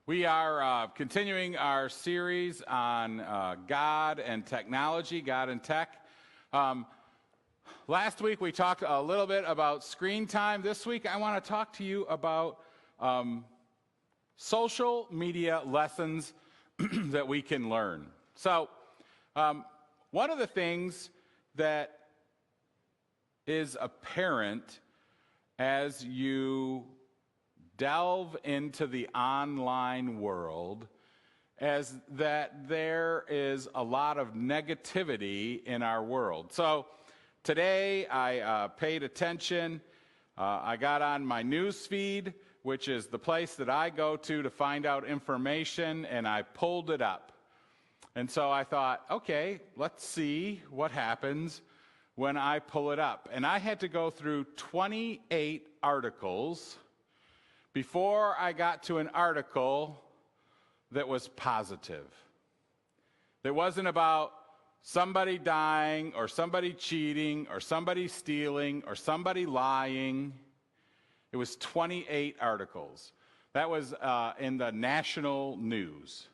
We are continuing our series on God and technology, God and tech. Last week we talked a little bit about screen time. This week I want to talk to you about social media lessons that we can learn. So one of the things that is apparent as you delve into the online world is that there is a lot of negativity in our world. So today I paid attention. I got on my news feed, which is the place that I go to find out information, and I pulled it up. And so I thought, okay, let's see what happens when I pull it up. And I had to go through 28 articles before I got to an article that was positive. That wasn't about somebody dying or somebody cheating or somebody stealing or somebody lying. It was 28 articles. That was in the national news.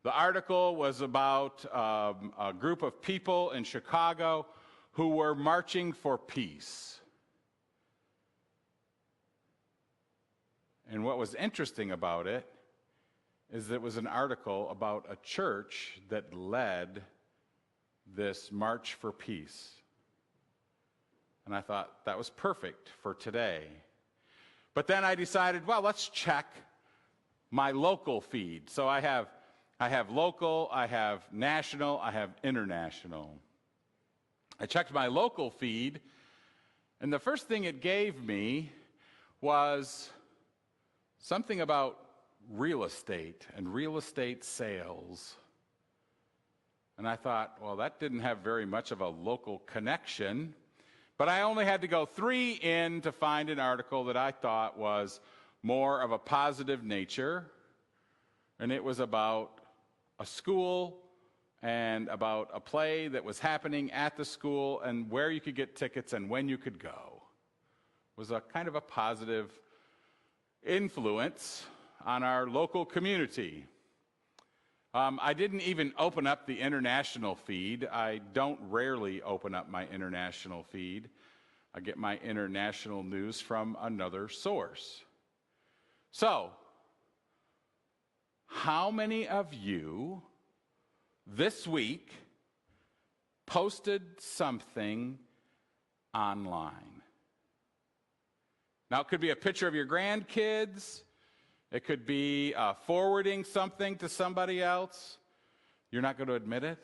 The article was about a group of people in Chicago who were marching for peace. And what was interesting about it is that it was an article about a church that led this March for Peace. And I thought that was perfect for today. But then I decided, well, let's check my local feed. So I have local, I have national, I have international. I checked my local feed, and the first thing it gave me was something about real estate and real estate sales. And I thought, well, that didn't have very much of a local connection. But I only had to go 3 in to find an article that I thought was more of a positive nature. And it was about a school and about a play that was happening at the school and where you could get tickets and when you could go. It was a kind of a positive influence on our local community. I didn't even open up the international feed. I don't rarely open up my international feed. I get my international news from another source. So, how many of you this week posted something online? Now, it could be a picture of your grandkids. It could be forwarding something to somebody else. You're not going to admit it?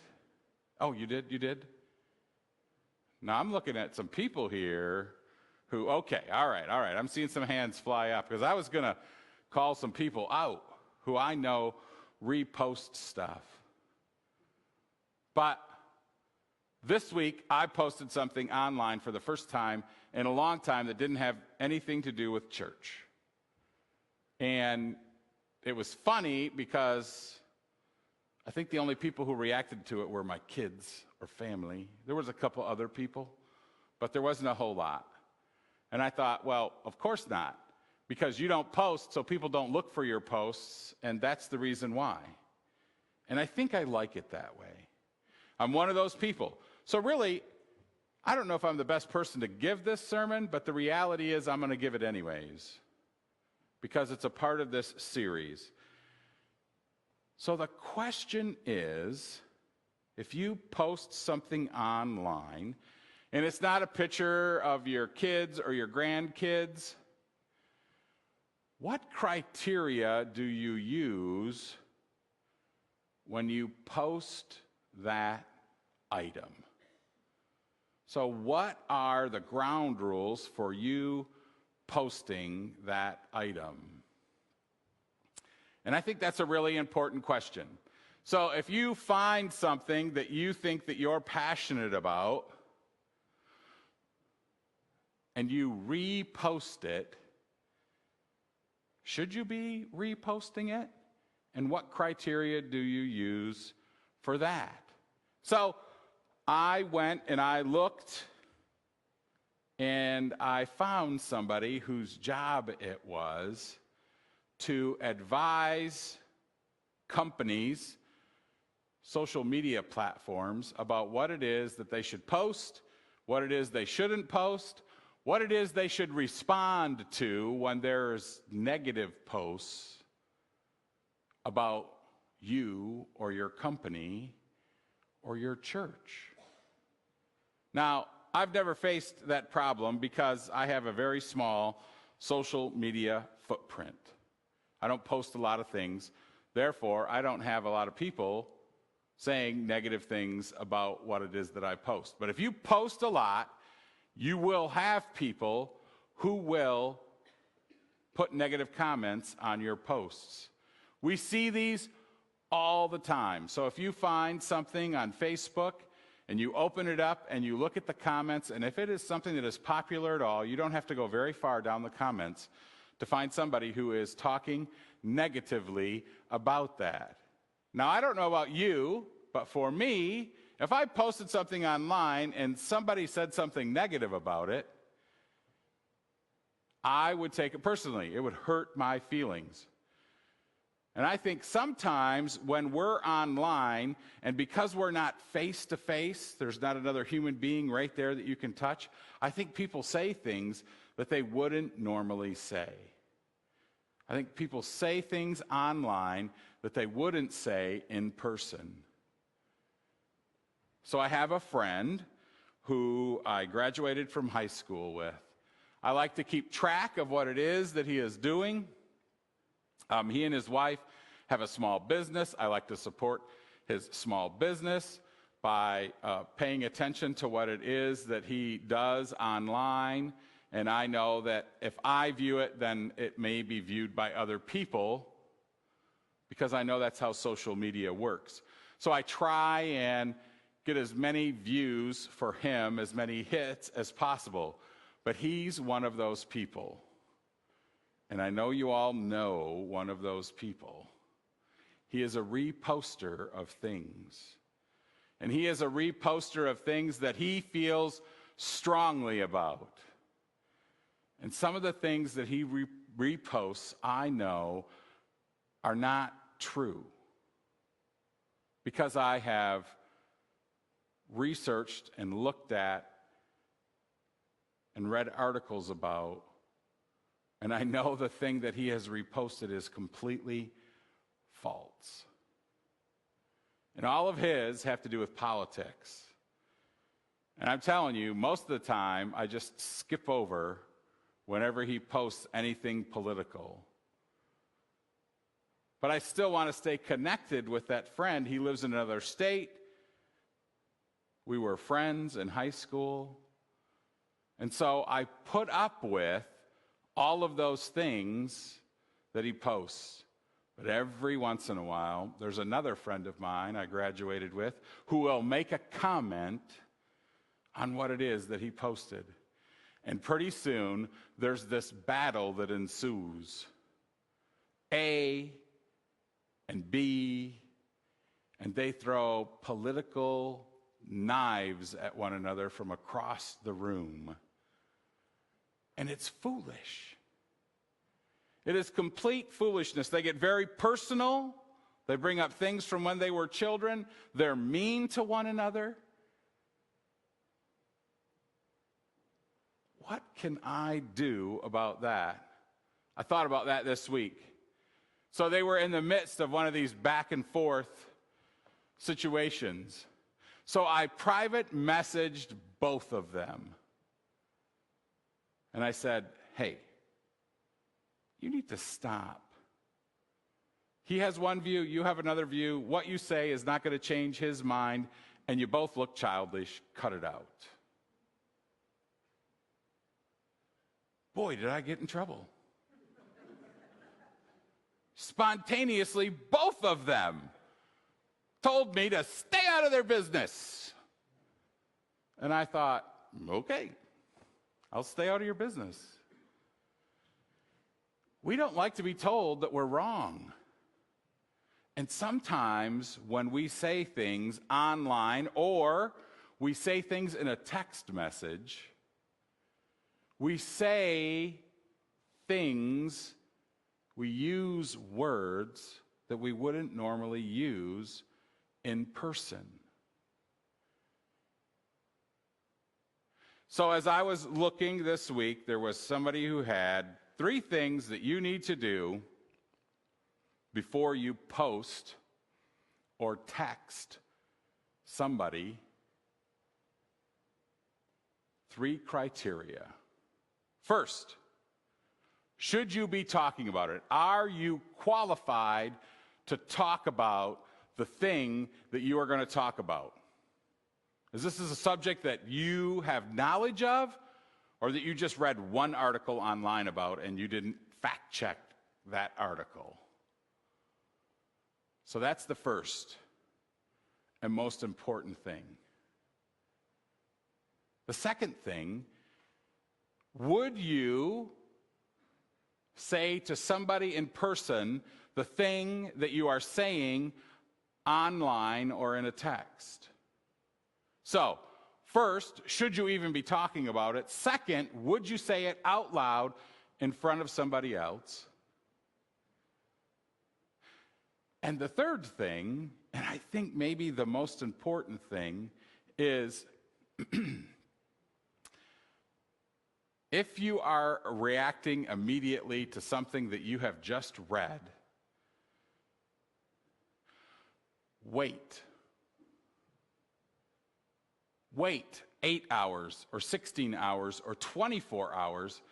Oh, you did? You did? Now, I'm looking at some people here who, okay, all right. I'm seeing some hands fly up because I was going to call some people out who I know repost stuff. But this week, I posted something online for the first time in a long time that didn't have anything to do with church. And it was funny because I think the only people who reacted to it were my kids or family. There was a couple other people, but there wasn't a whole lot. And I thought, well, of course not, because you don't post, so people don't look for your posts, and that's the reason why. And I think I like it that way. I'm one of those people. So really, I don't know if I'm the best person to give this sermon, but the reality is I'm going to give it anyways, because it's a part of this series. So the question is, if you post something online, and it's not a picture of your kids or your grandkids, what criteria do you use when you post that item? So what are the ground rules for you posting that item? And I think that's a really important question. So if you find something that you think that you're passionate about and you repost it, should you be reposting it? And what criteria do you use for that? So I went and I looked and I found somebody whose job it was to advise companies, social media platforms, about what it is that they should post, what it is they shouldn't post, what it is they should respond to when there's negative posts about you or your company or your church. Now, I've never faced that problem because I have a very small social media footprint. I don't post a lot of things. Therefore, I don't have a lot of people saying negative things about what it is that I post. But if you post a lot, you will have people who will put negative comments on your posts. We see these all the time. So if you find something on Facebook and you open it up and you look at the comments, and if it is something that is popular at all, you don't have to go very far down the comments to find somebody who is talking negatively about that. Now, I don't know about you, but for me, if I posted something online and somebody said something negative about it, I would take it personally. It would hurt my feelings. And I think sometimes when we're online, and because we're not face-to-face, there's not another human being right there that you can touch, I think people say things that they wouldn't normally say. I think people say things online that they wouldn't say in person. So I have a friend who I graduated from high school with. I like to keep track of what it is that he is doing. He and his wife have a small business. I like to support his small business by paying attention to what it is that he does online. And I know that if I view it, then it may be viewed by other people, because I know that's how social media works. So I try and get as many views for him, as many hits as possible. But he's one of those people. And I know you all know one of those people. He is a reposter of things. And he is a reposter of things that he feels strongly about. And some of the things that he reposts, I know, are not true. Because I have researched and looked at and read articles about, and I know the thing that he has reposted is completely false. And all of his have to do with politics. And I'm telling you, most of the time, I just skip over whenever he posts anything political. But I still want to stay connected with that friend. He lives in another state. We were friends in high school. And so I put up with all of those things that he posts. But every once in a while, there's another friend of mine I graduated with who will make a comment on what it is that he posted. And pretty soon, there's this battle that ensues. A and B, and they throw political knives at one another from across the room. And it's foolish. It is complete foolishness. They get very personal. They bring up things from when they were children. They're mean to one another. What can I do about that? I thought about that this week. So they were in the midst of one of these back and forth situations. So I private messaged both of them. And I said, hey, you need to stop. He has one view, you have another view. What you say is not going to change his mind, and you both look childish. Cut it out. Boy, did I get in trouble. Spontaneously, both of them told me to stay out of their business. And I thought, okay, I'll stay out of your business. We don't like to be told that we're wrong. And sometimes when we say things online or we say things in a text message, we say things we use words that we wouldn't normally use in person. So as I was looking this week, there was somebody who had 3 things that you need to do before you post or text somebody. 3 criteria. First, should you be talking about it? Are you qualified to talk about the thing that you are going to talk about? Is this a subject that you have knowledge of, or that you just read one article online about and you didn't fact check that article? So that's the first and most important thing. The second thing, would you say to somebody in person the thing that you are saying online or in a text? So, first, should you even be talking about it? Second, would you say it out loud in front of somebody else? And the third thing, and I think maybe the most important thing, is if you are reacting immediately to something that you have just read, wait. Wait 8 hours or 16 hours or 24 hours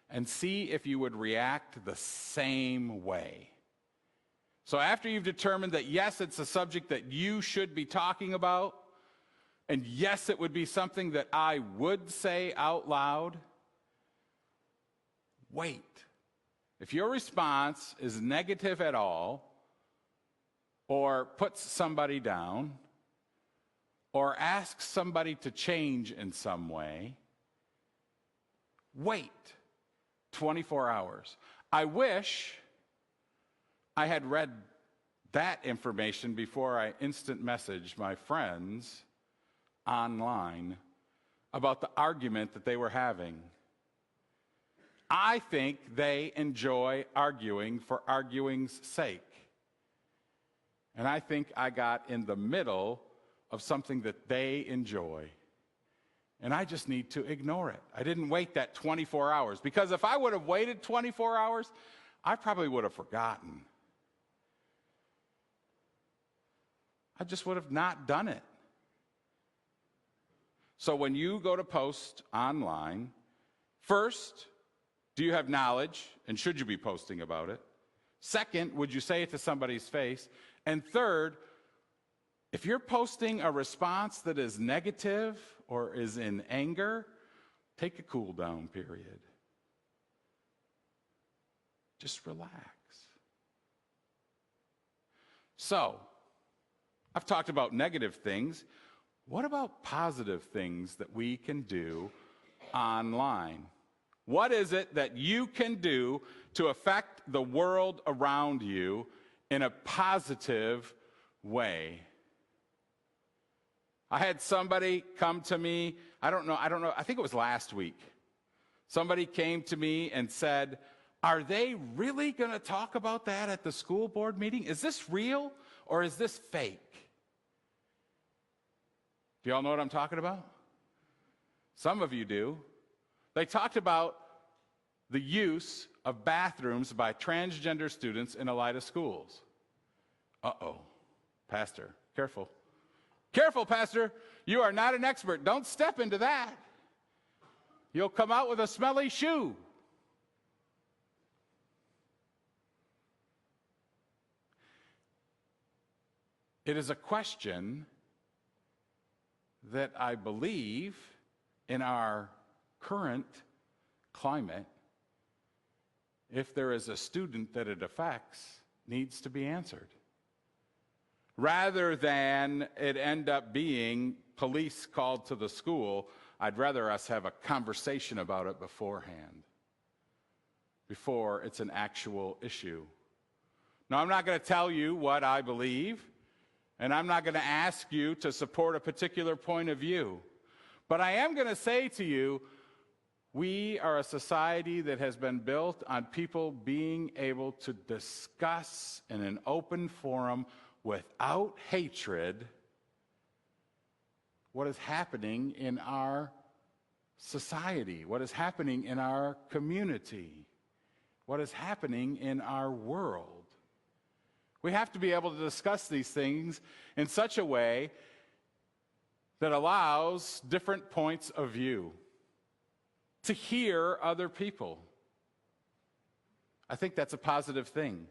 and see if you would react the same way. So after you've determined that, yes, it's a subject that you should be talking about, and yes, it would be something that I would say out loud, wait. If your response is negative at all, or puts somebody down, or asks somebody to change in some way, wait 24 hours. I wish I had read that information before I instant messaged my friends online about the argument that they were having. I think they enjoy arguing for arguing's sake. And I think I got in the middle of something that they enjoy. And I just need to ignore it. I didn't wait that 24 hours, because if I would have waited 24 hours, I probably would have forgotten. I just would have not done it. So when you go to post online, first, do you have knowledge, and should you be posting about it? Second, would you say it to somebody's face? And third, if you're posting a response that is negative or is in anger, take a cool down period. Just relax. So, I've talked about negative things. What about positive things that we can do online? What is it that you can do to affect the world around you in a positive way? I had somebody come to me, I don't know, I think it was last week. Somebody came to me and said, are they really going to talk about that at the school board meeting? Is this real or is this fake? Do y'all know what I'm talking about? Some of you do. They talked about the use of bathrooms by transgender students in Elida schools. Uh-oh, Pastor, careful. Careful, Pastor, you are not an expert. Don't step into that. You'll come out with a smelly shoe. It is a question that I believe in our current climate, if there is a student that it affects, needs to be answered. Rather than it end up being police called to the school, I'd rather us have a conversation about it beforehand, before it's an actual issue. Now, I'm not going to tell you what I believe, and I'm not going to ask you to support a particular point of view. But I am going to say to you, We are a society that has been built on people being able to discuss in an open forum without hatred what is happening in our society, what is happening in our community, what is happening in our world. We have to be able to discuss these things in such a way that allows different points of view, to hear other people. I think that's a positive thing.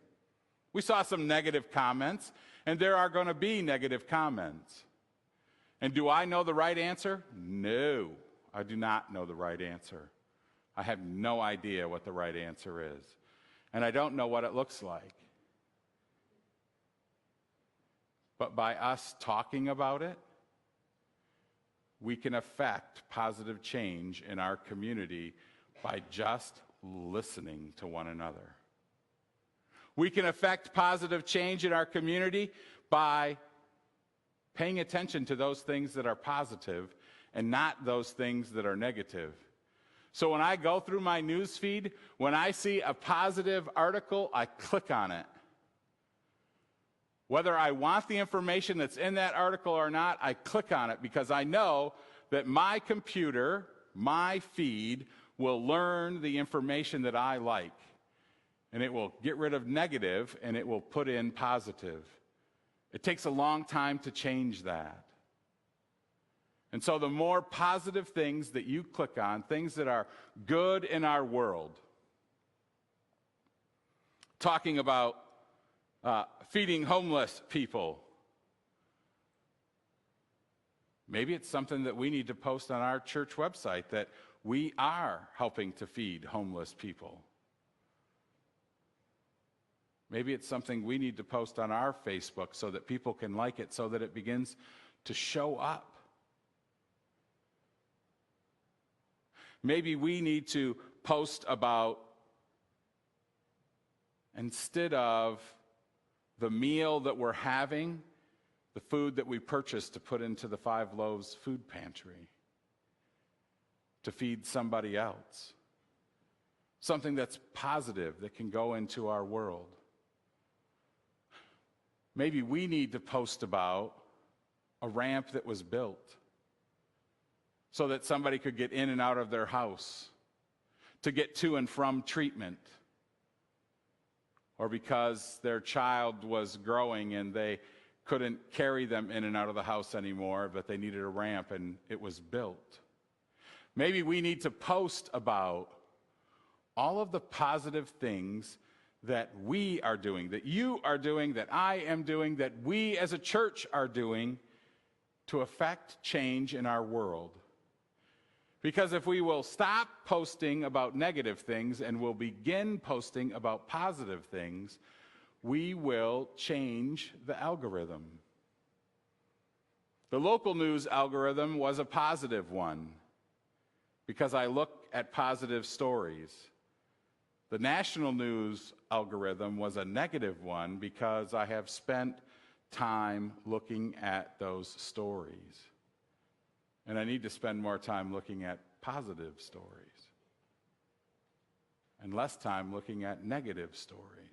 We saw some negative comments, and there are going to be negative comments. And do I know the right answer? No, I do not know the right answer. I have no idea what the right answer is. And I don't know what it looks like. But by us talking about it, we can affect positive change in our community by just listening to one another. We can affect positive change in our community by paying attention to those things that are positive and not those things that are negative. So when I go through my news feed, when I see a positive article, I click on it. Whether I want the information that's in that article or not, I click on it because I know that my computer, my feed, will learn the information that I like. And it will get rid of negative and it will put in positive. It takes a long time to change that. And so the more positive things that you click on, things that are good in our world, talking about feeding homeless people. Maybe it's something that we need to post on our church website, that we are helping to feed homeless people. Maybe it's something we need to post on our Facebook so that people can like it, so that it begins to show up. Maybe we need to post about, instead of the meal that we're having, the food that we purchased to put into the 5 Loaves food pantry, to feed somebody else. Something that's positive that can go into our world. Maybe we need to post about a ramp that was built so that somebody could get in and out of their house, to get to and from treatment, or because their child was growing and they couldn't carry them in and out of the house anymore, but they needed a ramp and it was built. Maybe we need to post about all of the positive things that we are doing, that you are doing, that I am doing, that we as a church are doing to affect change in our world. Because if we will stop posting about negative things and will begin posting about positive things, we will change the algorithm. The local news algorithm was a positive one because I look at positive stories. The national news algorithm was a negative one because I have spent time looking at those stories. And I need to spend more time looking at positive stories and less time looking at negative stories.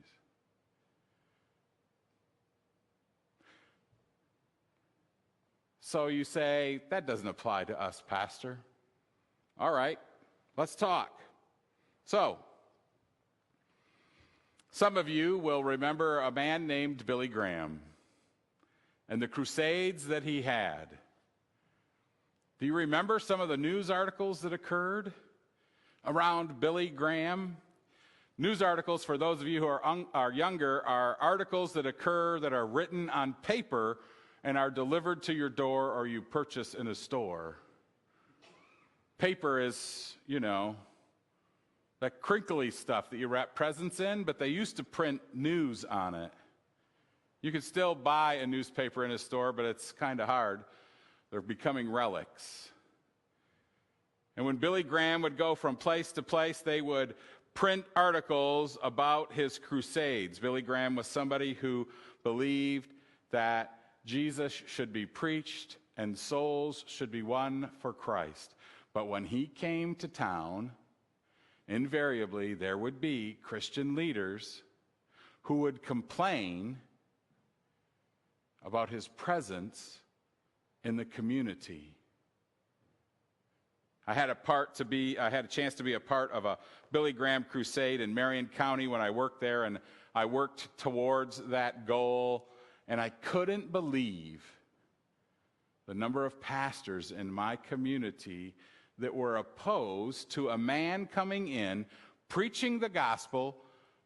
So you say, that doesn't apply to us, Pastor. All right, let's talk. So, some of you will remember a man named Billy Graham and the crusades that he had. Do you remember some of the news articles that occurred around Billy Graham? News articles, for those of you who are younger, are articles that occur that are written on paper and are delivered to your door or you purchase in a store. Paper is, that crinkly stuff that you wrap presents in, but they used to print news on it. You can still buy a newspaper in a store, but it's kind of hard. They're becoming relics. And when Billy Graham would go from place to place, they would print articles about his crusades. Billy Graham was somebody who believed that Jesus should be preached and souls should be won for Christ. But when he came to town, invariably there would be Christian leaders who would complain about his presence in the community. I had a chance to be a part of a Billy Graham crusade in Marion County when I worked there, and I worked towards that goal, and I couldn't believe the number of pastors in my community that were opposed to a man coming in, preaching the gospel,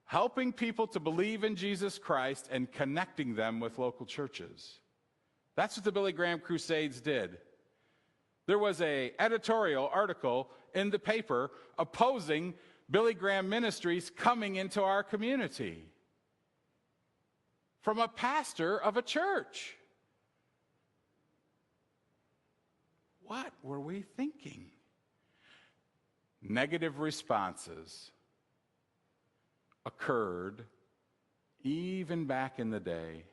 helping people to believe in Jesus Christ, and connecting them with local churches. That's what the Billy Graham Crusades did. There was an editorial article in the paper opposing Billy Graham Ministries coming into our community from a pastor of a church. What were we thinking? Negative responses occurred even back in the day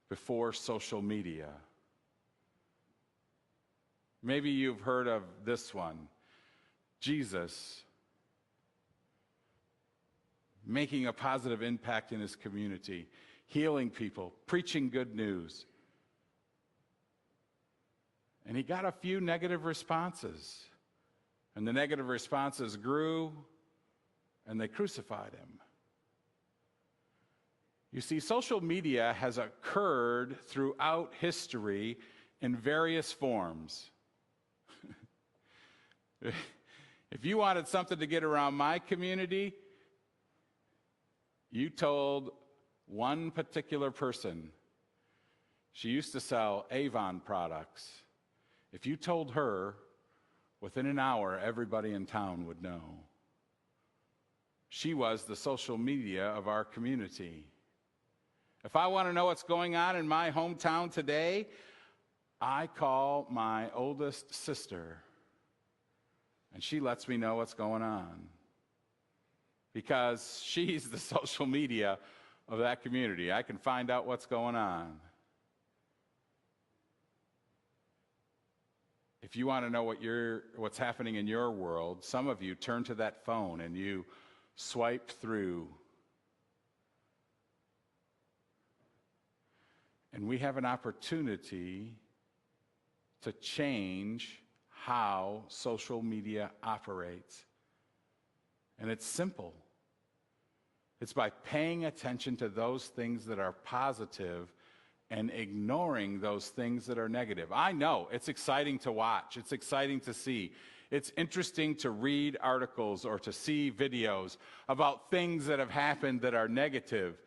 before social media. Maybe you've heard of this one. Jesus making a positive impact in his community, healing people, preaching good news. And he got a few negative responses. And the negative responses grew, and they crucified him. You see, social media has occurred throughout history in various forms. If you wanted something to get around my community, you told one particular person. She used to sell Avon products. If you told her, within an hour, everybody in town would know. She was the social media of our community. If I want to know what's going on in my hometown today, I call my oldest sister, and she lets me know what's going on, because she's the social media of that community. I can find out what's going on. If you want to know what's happening in your world, some of you turn to that phone and you swipe through. And we have an opportunity to change how social media operates. And it's simple. It's by paying attention to those things that are positive and ignoring those things that are negative. I know it's exciting to watch. It's exciting to see. It's interesting to read articles or to see videos about things that have happened that are negative.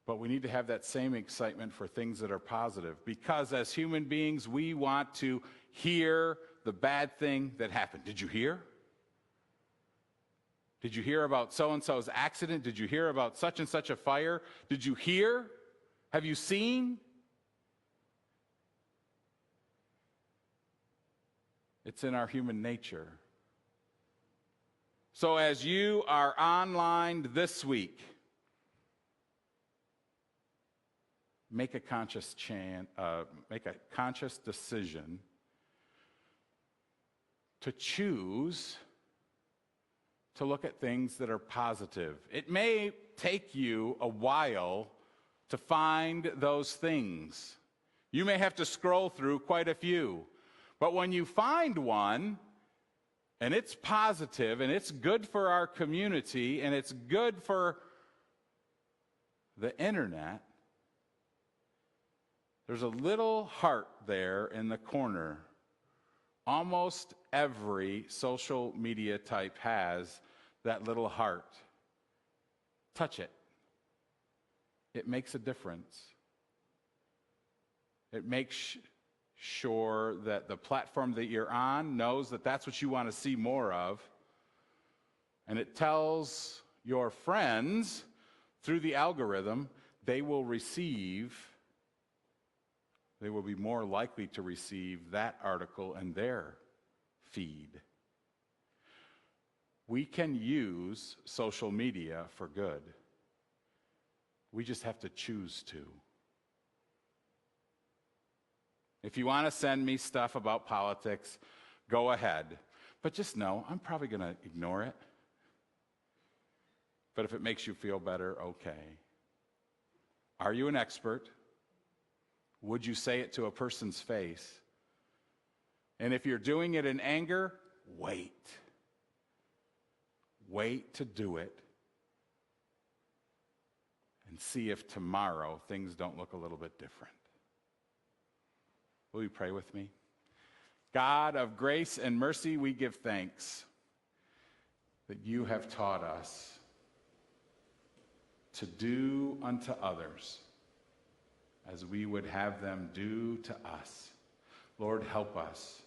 But we need to have that same excitement for things that are positive, because as human beings, we want to hear the bad thing that happened. Did you hear? Did you hear about so-and-so's accident? Did you hear about such and such a fire? Did you hear? Have you seen? It's in our human nature. So as you are online this week, make a conscious decision to choose to look at things that are positive. It may take you a while to find those things. You may have to scroll through quite a few. But when you find one, and it's positive, and it's good for our community, and it's good for the internet, there's a little heart there in the corner. Almost every social media type has that little heart. Touch it. It makes a difference. It makes sure that the platform that you're on knows that that's what you want to see more of. And it tells your friends through the algorithm they will be more likely to receive that article in their feed. We can use social media for good. We just have to choose to. If you want to send me stuff about politics, go ahead. But just know, I'm probably going to ignore it. But if it makes you feel better, okay. Are you an expert? Would you say it to a person's face? And if you're doing it in anger, wait. Wait to do it. And see if tomorrow things don't look a little bit different. Will you pray with me? God of grace and mercy, we give thanks that you have taught us to do unto others as we would have them do to us. Lord, help us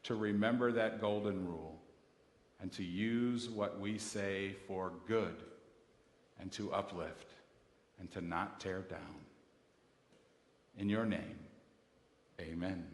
to remember that golden rule and to use what we say for good and to uplift and to not tear down. In your name, amen.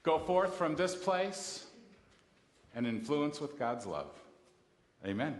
Go forth from this place and influence with God's love. Amen.